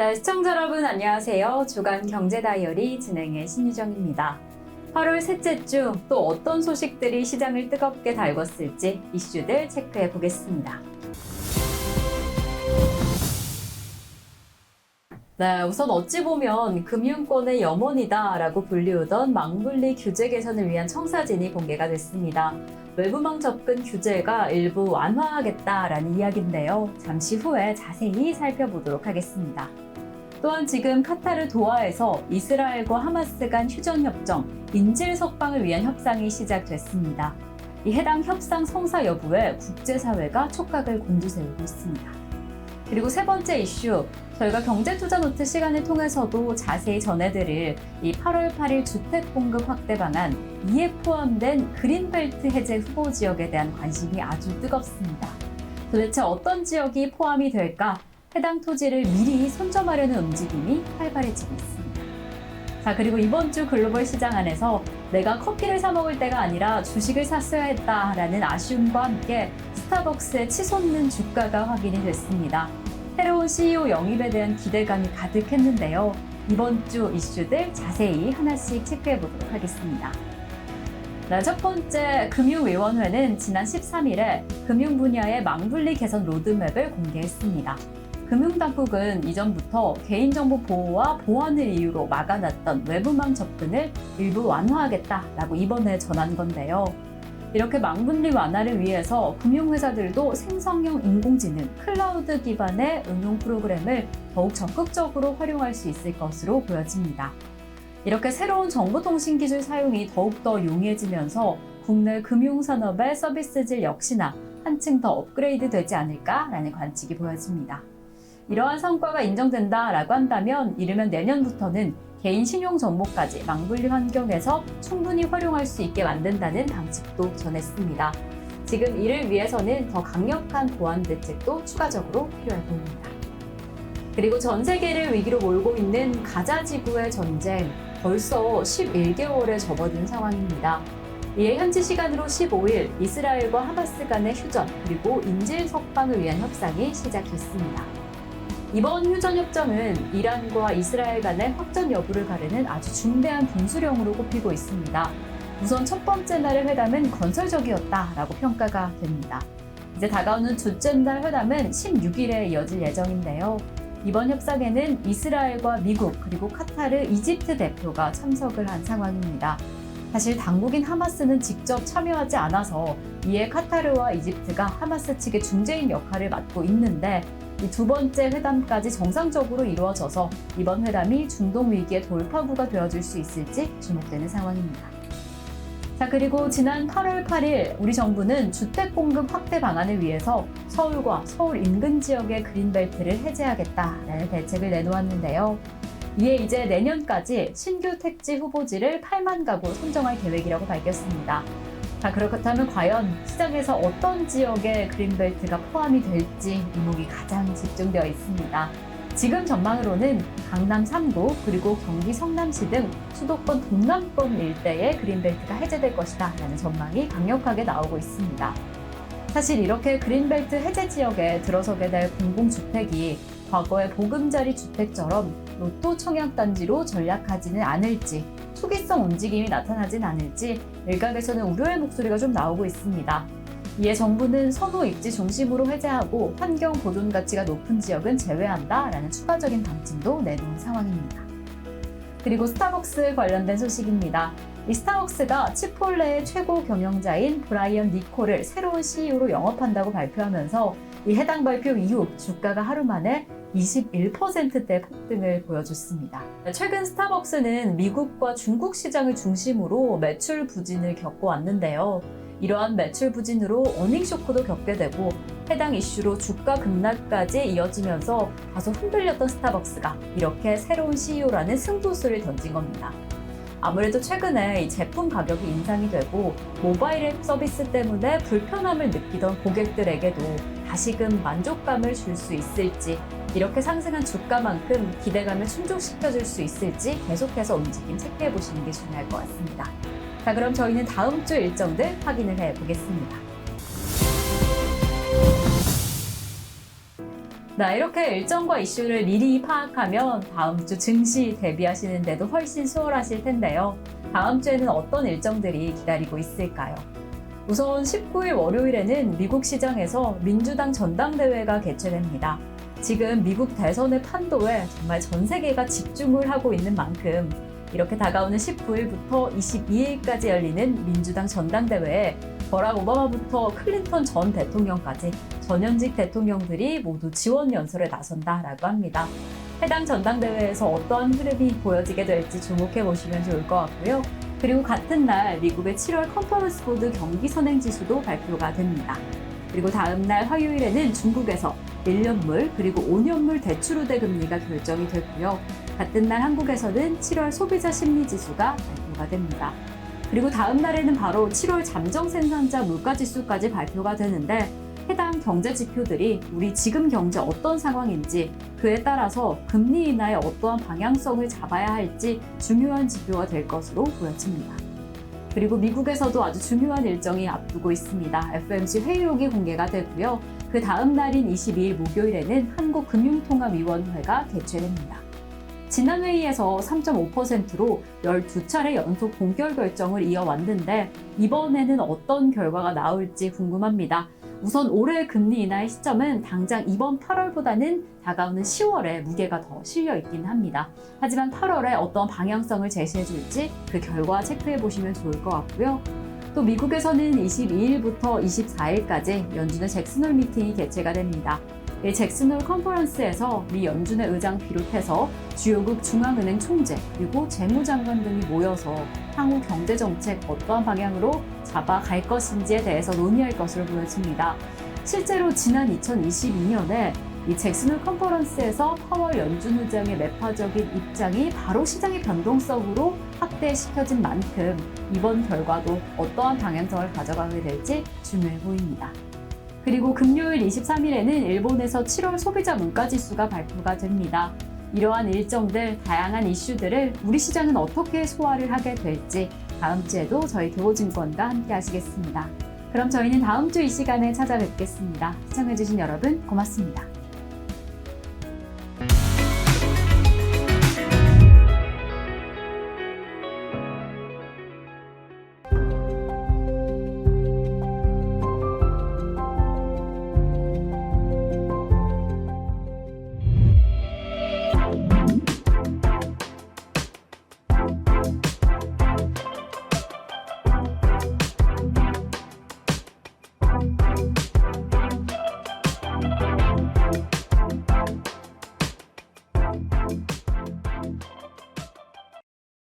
네, 시청자 여러분 안녕하세요. 주간 경제 다이어리 진행의 신유정입니다. 8월 셋째 주 또 어떤 소식들이 시장을 뜨겁게 달궜을지 이슈들 체크해 보겠습니다. 네, 우선 어찌 보면 금융권의 염원이다라고 불리우던 망분리 규제 개선을 위한 청사진이 공개가 됐습니다. 외부망 접근 규제가 일부 완화하겠다라는 이야기인데요. 잠시 후에 자세히 살펴보도록 하겠습니다. 또한 지금 카타르 도하에서 이스라엘과 하마스 간 휴전협정, 인질 석방을 위한 협상이 시작됐습니다. 이 해당 협상 성사 여부에 국제사회가 촉각을 곤두세우고 있습니다. 그리고 세 번째 이슈, 저희가 경제투자노트 시간을 통해서도 자세히 전해드릴 이 8월 8일 주택공급 확대 방안, 이에 포함된 그린벨트 해제 후보 지역에 대한 관심이 아주 뜨겁습니다. 도대체 어떤 지역이 포함이 될까? 해당 토지를 미리 선점하려는 움직임이 활발해지고 있습니다. 자, 그리고 이번 주 글로벌 시장 안에서 내가 커피를 사 먹을 때가 아니라 주식을 샀어야 했다라는 아쉬움과 함께 스타벅스의 치솟는 주가가 확인이 됐습니다. 새로운 CEO 영입에 대한 기대감이 가득했는데요. 이번 주 이슈들 자세히 하나씩 체크해 보도록 하겠습니다. 첫 번째, 금융위원회는 지난 13일에 금융 분야의 망분리 개선 로드맵을 공개했습니다. 금융당국은 이전부터 개인정보 보호와 보안을 이유로 막아놨던 외부망 접근을 일부 완화하겠다라고 이번에 전한 건데요. 이렇게 망분리 완화를 위해서 금융회사들도 생성형 인공지능, 클라우드 기반의 응용 프로그램을 더욱 적극적으로 활용할 수 있을 것으로 보여집니다. 이렇게 새로운 정보통신기술 사용이 더욱더 용이해지면서 국내 금융산업의 서비스질 역시나 한층 더 업그레이드 되지 않을까라는 관측이 보여집니다. 이러한 성과가 인정된다라고 한다면 이르면 내년부터는 개인 신용 정보까지 망분리 환경에서 충분히 활용할 수 있게 만든다는 방침도 전했습니다. 지금 이를 위해서는 더 강력한 보안 대책도 추가적으로 필요해 보입니다. 그리고 전 세계를 위기로 몰고 있는 가자 지구의 전쟁, 벌써 11개월에 접어든 상황입니다. 이에 현지 시간으로 15일 이스라엘과 하마스 간의 휴전 그리고 인질 석방을 위한 협상이 시작됐습니다. 이번 휴전협정은 이란과 이스라엘 간의 확전 여부를 가르는 아주 중대한 분수령으로 꼽히고 있습니다. 우선 첫 번째 날의 회담은 건설적이었다라고 평가가 됩니다. 이제 다가오는 둘째 날 회담은 16일에 이어질 예정인데요. 이번 협상에는 이스라엘과 미국 그리고 카타르, 이집트 대표가 참석을 한 상황입니다. 사실 당국인 하마스는 직접 참여하지 않아서 이에 카타르와 이집트가 하마스 측의 중재인 역할을 맡고 있는데 이 두 번째 회담까지 정상적으로 이루어져서 이번 회담이 중동 위기의 돌파구가 되어줄 수 있을지 주목되는 상황입니다. 자, 그리고 지난 8월 8일 우리 정부는 주택 공급 확대 방안을 위해서 서울과 서울 인근 지역의 그린벨트를 해제하겠다라는 대책을 내놓았는데요. 이에 이제 내년까지 신규 택지 후보지를 8만 가구 선정할 계획이라고 밝혔습니다. 자, 그렇다면 과연 시장에서 어떤 지역에 그린벨트가 포함이 될지 이목이 가장 집중되어 있습니다. 지금 전망으로는 강남 3구 그리고 경기 성남시 등 수도권 동남권 일대에 그린벨트가 해제될 것이다 라는 전망이 강력하게 나오고 있습니다. 사실 이렇게 그린벨트 해제 지역에 들어서게 될 공공주택이 과거의 보금자리 주택처럼 로또 청약단지로 전락하지는 않을지, 투기성 움직임이 나타나진 않을지 일각에서는 우려의 목소리가 좀 나오고 있습니다. 이에 정부는 선호 입지 중심으로 해제하고 환경 보존 가치가 높은 지역은 제외한다라는 추가적인 방침도 내놓은 상황입니다. 그리고 스타벅스 관련된 소식입니다. 이 스타벅스가 치폴레의 최고 경영자인 브라이언 니콜을 새로운 CEO로 영업한다고 발표하면서 이 해당 발표 이후 주가가 하루 만에 21%대 폭등을 보여줬습니다. 최근 스타벅스는 미국과 중국 시장을 중심으로 매출 부진을 겪어왔는데요. 이러한 매출 부진으로 어닝 쇼크도 겪게 되고 해당 이슈로 주가 급락까지 이어지면서 다소 흔들렸던 스타벅스가 이렇게 새로운 CEO라는 승부수를 던진 겁니다. 아무래도 최근에 이 제품 가격이 인상이 되고 모바일 앱 서비스 때문에 불편함을 느끼던 고객들에게도 다시금 만족감을 줄 수 있을지, 이렇게 상승한 주가만큼 기대감을 충족시켜줄 수 있을지 계속해서 움직임 체크해 보시는 게 중요할 것 같습니다. 자, 그럼 저희는 다음 주 일정들 확인을 해 보겠습니다. 이렇게 일정과 이슈를 미리 파악하면 다음 주 증시 대비하시는데도 훨씬 수월하실 텐데요. 다음 주에는 어떤 일정들이 기다리고 있을까요? 우선 19일 월요일에는 미국 시장에서 민주당 전당대회가 개최됩니다. 지금 미국 대선의 판도에 정말 전 세계가 집중을 하고 있는 만큼 이렇게 다가오는 19일부터 22일까지 열리는 민주당 전당대회에 버락 오바마부터 클린턴 전 대통령까지 전현직 대통령들이 모두 지원 연설에 나선다라고 합니다. 해당 전당대회에서 어떠한 흐름이 보여지게 될지 주목해 보시면 좋을 것 같고요. 그리고 같은 날 미국의 7월 컨퍼런스 보드 경기 선행 지수도 발표가 됩니다. 그리고 다음 날 화요일에는 중국에서 1년물 그리고 5년물 대출 우대 금리가 결정이 되고요. 같은 날 한국에서는 7월 소비자 심리 지수가 발표가 됩니다. 그리고 다음 날에는 바로 7월 잠정 생산자 물가 지수까지 발표가 되는데 해당 경제 지표들이 우리 지금 경제 어떤 상황인지 그에 따라서 금리 인하에 어떠한 방향성을 잡아야 할지 중요한 지표가 될 것으로 보여집니다. 그리고 미국에서도 아주 중요한 일정이 앞두고 있습니다. FOMC 회의록이 공개가 되고요. 그 다음 날인 22일 목요일에는 한국금융통합위원회가 개최됩니다. 지난 회의에서 3.5%로 12차례 연속 본결 결정을 이어왔는데 이번에는 어떤 결과가 나올지 궁금합니다. 우선 올해 금리 인하의 시점은 당장 이번 8월보다는 다가오는 10월에 무게가 더 실려 있긴 합니다. 하지만 8월에 어떤 방향성을 제시해 줄지 그 결과 체크해 보시면 좋을 것 같고요. 또 미국에서는 22일부터 24일까지 연준의 잭슨홀 미팅이 개최가 됩니다. 이 잭슨홀 컨퍼런스에서 미 연준의 의장 비롯해서 주요국 중앙은행 총재 그리고 재무장관 등이 모여서 향후 경제정책 어떠한 방향으로 잡아갈 것인지에 대해서 논의할 것으로 보여집니다. 실제로 지난 2022년에 이 잭슨홀 컨퍼런스에서 파월 연준 의장의 매파적인 입장이 바로 시장의 변동성으로 확대시켜진 만큼 이번 결과도 어떠한 방향성을 가져가게 될지 중요해 보입니다. 그리고 금요일 23일에는 일본에서 7월 소비자 물가지수가 발표가 됩니다. 이러한 일정들, 다양한 이슈들을 우리 시장은 어떻게 소화를 하게 될지 다음 주에도 저희 교보증권과 함께 하시겠습니다. 그럼 저희는 다음 주 이 시간에 찾아뵙겠습니다. 시청해주신 여러분 고맙습니다.